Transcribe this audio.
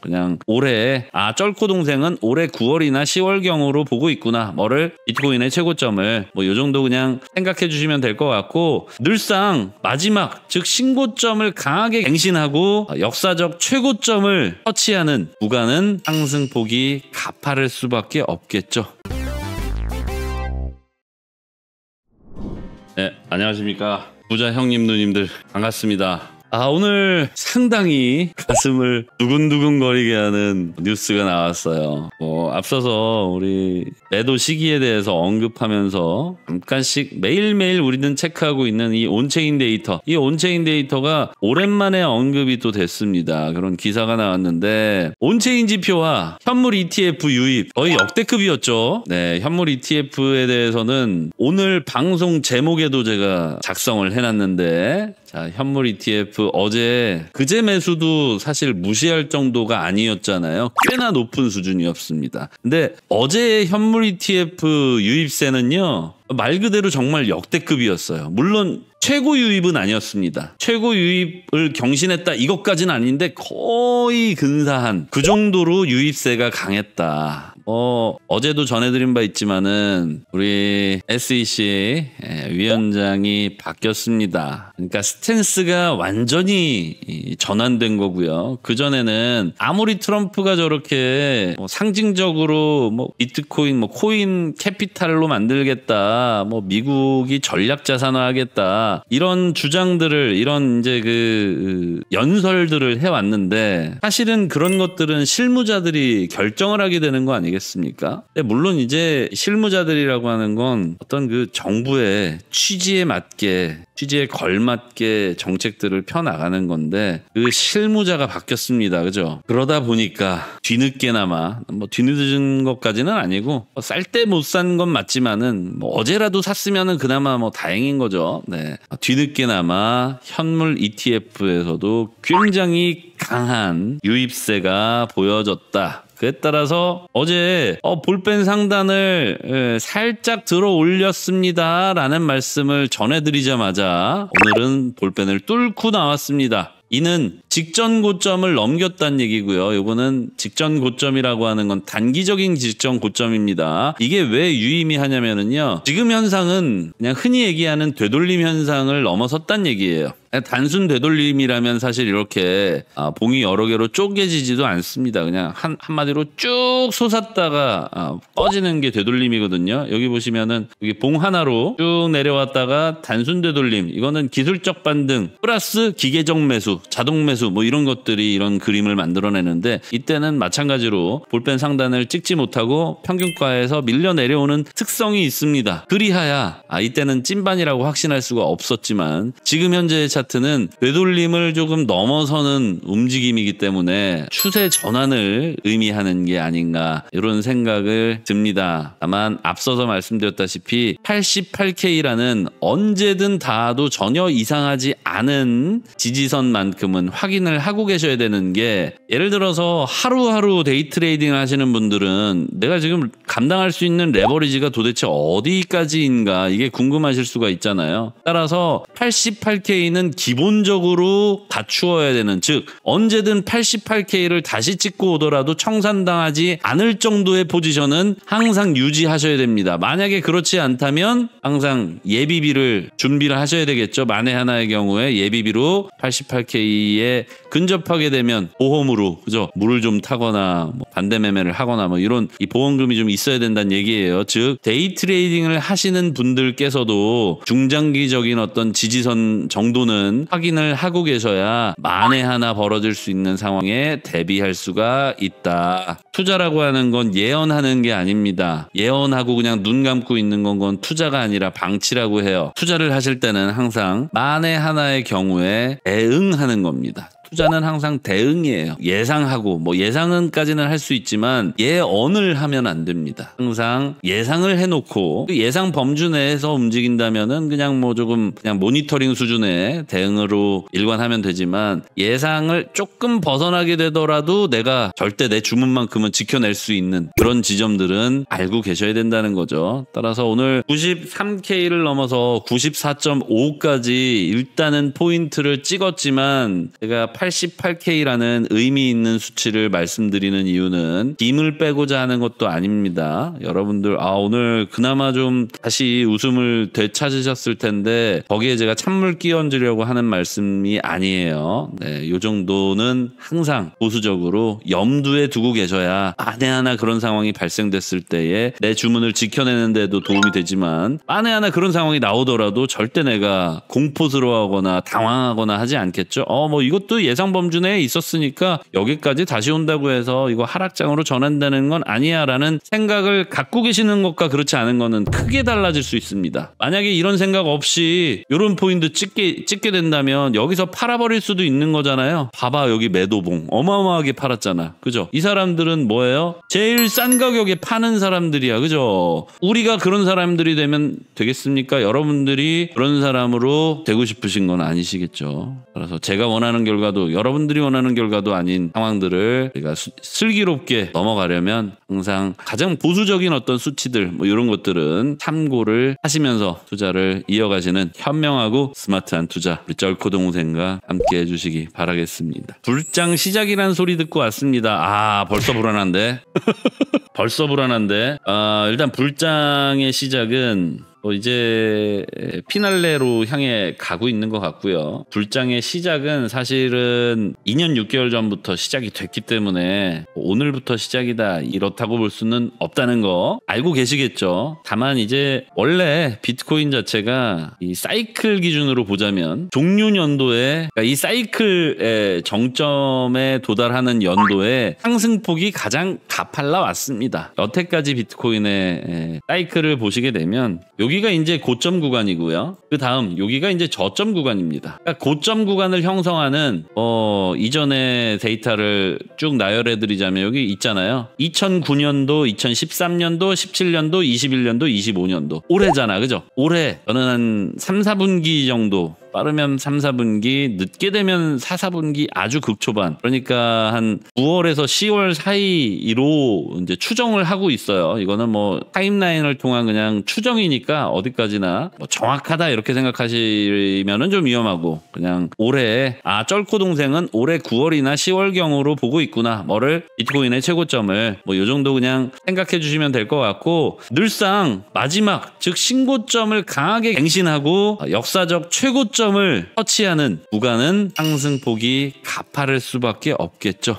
그냥 올해 쩔코 동생은 올해 9월이나 10월경으로 보고 있구나. 뭐를 비트코인의 최고점을 뭐 요 정도 그냥 생각해 주시면 될 것 같고, 늘상 마지막 즉 신고점을 강하게 갱신하고 역사적 최고점을 터치하는 구간은 상승폭이 가파를 수밖에 없겠죠. 네, 안녕하십니까 부자 형님 누님들, 반갑습니다. 오늘 상당히 가슴을 두근두근거리게 하는 뉴스가 나왔어요. 앞서서 우리 매도 시기에 대해서 언급하면서 잠깐씩 매일매일 우리는 체크하고 있는 이 온체인 데이터, 이 온체인 데이터가 오랜만에 언급이 또 됐습니다. 그런 기사가 나왔는데, 온체인 지표와 현물 ETF 유입 거의 역대급이었죠. 네, 현물 ETF에 대해서는 오늘 방송 제목에도 제가 작성을 해놨는데, 자, 현물 ETF 그제 매수도 사실 무시할 정도가 아니었잖아요. 꽤나 높은 수준이었습니다. 근데 어제의 현물 ETF 유입세는요, 말 그대로 정말 역대급이었어요. 물론 최고 유입은 아니었습니다. 최고 유입을 경신했다 이것까지는 아닌데 거의 근사한 그 정도로 유입세가 강했다. 어제도 전해드린 바 있지만은 우리 SEC 위원장이 바뀌었습니다. 그러니까 스탠스가 완전히 전환된 거고요. 그전에는 아무리 트럼프가 저렇게 상징적으로 비트코인 코인 캐피탈로 만들겠다, 미국이 전략 자산화하겠다, 이런 주장들을, 이런 이제 연설들을 해왔는데, 사실은 그런 것들은 실무자들이 결정을 하게 되는 거 아니겠습니까? 근데 물론 이제 실무자들이라고 하는 건 어떤 그 정부의 취지에 맞게, 취지에 걸맞게 정책들을 펴나가는 건데, 그 실무자가 바뀌었습니다. 그죠? 그러다 보니까 뒤늦게나마, 뒤늦은 것까지는 아니고, 쌀 때 못 산 건 맞지만은 어제라도 샀으면은 그나마 다행인 거죠. 네. 뒤늦게나마 현물 ETF에서도 굉장히 강한 유입세가 보여졌다. 그에 따라서 어제 볼펜 상단을 살짝 들어 올렸습니다 라는 말씀을 전해드리자마자 오늘은 볼펜을 뚫고 나왔습니다. 이는 직전 고점을 넘겼다는 얘기고요. 이거는 직전 고점이라고 하는 건 단기적인 직전 고점입니다. 이게 왜 유의미하냐면요, 지금 현상은 그냥 흔히 얘기하는 되돌림 현상을 넘어섰다는 얘기예요. 단순 되돌림이라면 사실 이렇게 봉이 여러 개로 쪼개지지도 않습니다. 그냥 한마디로 쭉 솟았다가 꺼지는 게 되돌림이거든요. 여기 보시면은 여기 봉 하나로 쭉 내려왔다가 단순 되돌림, 이거는 기술적 반등 플러스 기계적 매수, 자동 매수 이런 것들이 이런 그림을 만들어내는데, 이때는 마찬가지로 볼펜 상단을 찍지 못하고 평균가에서 밀려 내려오는 특성이 있습니다. 그리하야 이때는 찐반이라고 확신할 수가 없었지만, 지금 현재의 차트는 되돌림을 조금 넘어서는 움직임이기 때문에 추세 전환을 의미하는 게 아닌가, 이런 생각을 듭니다. 다만 앞서서 말씀드렸다시피 88K라는 언제든 닿아도 전혀 이상하지 않은 지지선만큼은 확인을 하고 계셔야 되는 게, 예를 들어서 하루하루 데이 트레이딩을 하시는 분들은 내가 지금 감당할 수 있는 레버리지가 도대체 어디까지인가, 이게 궁금하실 수가 있잖아요. 따라서 88K는 기본적으로 갖추어야 되는, 즉 언제든 88K를 다시 찍고 오더라도 청산당하지 않을 정도의 포지션은 항상 유지하셔야 됩니다. 만약에 그렇지 않다면 항상 예비비를 준비를 하셔야 되겠죠. 만에 하나의 경우에 예비비로 88K에 근접하게 되면 보험으로, 그죠? 물을 좀 타거나 반대 매매를 하거나 이런 이 보험금이 좀 있어야 된다는 얘기예요. 즉 데이 트레이딩을 하시는 분들께서도 중장기적인 어떤 지지선 정도는 확인을 하고 계셔야 만에 하나 벌어질 수 있는 상황에 대비할 수가 있다. 투자라고 하는 건 예언하는 게 아닙니다. 예언하고 그냥 눈 감고 있는 건 투자가 아니라 방치라고 해요. 투자를 하실 때는 항상 만에 하나의 경우에 대응하는 겁니다. 투자는 항상 대응이에요. 예상하고 예상은까지는 할 수 있지만 예언을 하면 안 됩니다. 항상 예상을 해놓고 예상 범주 내에서 움직인다면은 그냥 조금 그냥 모니터링 수준의 대응으로 일관하면 되지만, 예상을 조금 벗어나게 되더라도 내가 절대 내 주문만큼은 지켜낼 수 있는 그런 지점들은 알고 계셔야 된다는 거죠. 따라서 오늘 93K를 넘어서 94.5까지 일단은 포인트를 찍었지만, 제가 88K라는 의미 있는 수치를 말씀드리는 이유는 힘을 빼고자 하는 것도 아닙니다. 여러분들 오늘 그나마 좀 다시 웃음을 되찾으셨을 텐데 거기에 제가 찬물 끼얹으려고 하는 말씀이 아니에요. 네, 요 정도는 항상 보수적으로 염두에 두고 계셔야 만에 하나 그런 상황이 발생됐을 때에 내 주문을 지켜내는 데도 도움이 되지만 만에 하나 그런 상황이 나오더라도 절대 내가 공포스러워하거나 당황하거나 하지 않겠죠. 뭐 이것도 예상 범주 내에 있었으니까 여기까지 다시 온다고 해서 이거 하락장으로 전환되는 건 아니야 라는 생각을 갖고 계시는 것과 그렇지 않은 거는 크게 달라질 수 있습니다. 만약에 이런 생각 없이 이런 포인트 찍게 된다면 여기서 팔아버릴 수도 있는 거잖아요. 봐봐 여기 매도봉 어마어마하게 팔았잖아. 그죠? 이 사람들은 뭐예요? 제일 싼 가격에 파는 사람들이야. 그죠? 우리가 그런 사람들이 되면 되겠습니까? 여러분들이 그런 사람으로 되고 싶으신 건 아니시겠죠. 그래서 제가 원하는 결과도 여러분들이 원하는 결과도 아닌 상황들을 우리가 슬기롭게 넘어가려면 항상 가장 보수적인 어떤 수치들 뭐 이런 것들은 참고를 하시면서 투자를 이어가시는 현명하고 스마트한 투자 우리 쩔코 동생과 함께 해주시기 바라겠습니다. 불장 시작이라는 소리 듣고 왔습니다. 벌써 불안한데 벌써 불안한데 일단 불장의 시작은 이제 피날레로 향해 가고 있는 것 같고요. 불장의 시작은 사실은 2년 6개월 전부터 시작이 됐기 때문에 오늘부터 시작이다 이렇다고 볼 수는 없다는 거 알고 계시겠죠. 다만 이제 원래 비트코인 자체가 이 사이클 기준으로 보자면 종료 연도에 그러니까 이 사이클의 정점에 도달하는 연도에 상승폭이 가장 가팔라 왔습니다. 여태까지 비트코인의 사이클을 보시게 되면 여기가 이제 고점 구간이고요. 그 다음 여기가 이제 저점 구간입니다. 그러니까 고점 구간을 형성하는 이전의 데이터를 쭉 나열해 드리자면 여기 있잖아요. 2009년도, 2013년도, 17년도, 21년도, 25년도 올해잖아. 그죠? 올해 저는 한 3, 4분기 정도 빠르면 3, 4분기, 늦게 되면 4, 4분기 아주 극초반. 그러니까 한 9월에서 10월 사이로 이제 추정을 하고 있어요. 이거는 뭐 타임라인을 통한 그냥 추정이니까 어디까지나 뭐 정확하다 이렇게 생각하시면은 좀 위험하고 그냥 올해 쩔코 동생은 올해 9월이나 10월경으로 보고 있구나. 뭐를 비트코인의 최고점을 뭐 요 정도 그냥 생각해 주시면 될 것 같고 늘상 마지막 즉 신고점을 강하게 갱신하고 역사적 최고점 을 터치하는 구간은 상승폭이 가파를 수밖에 없겠죠.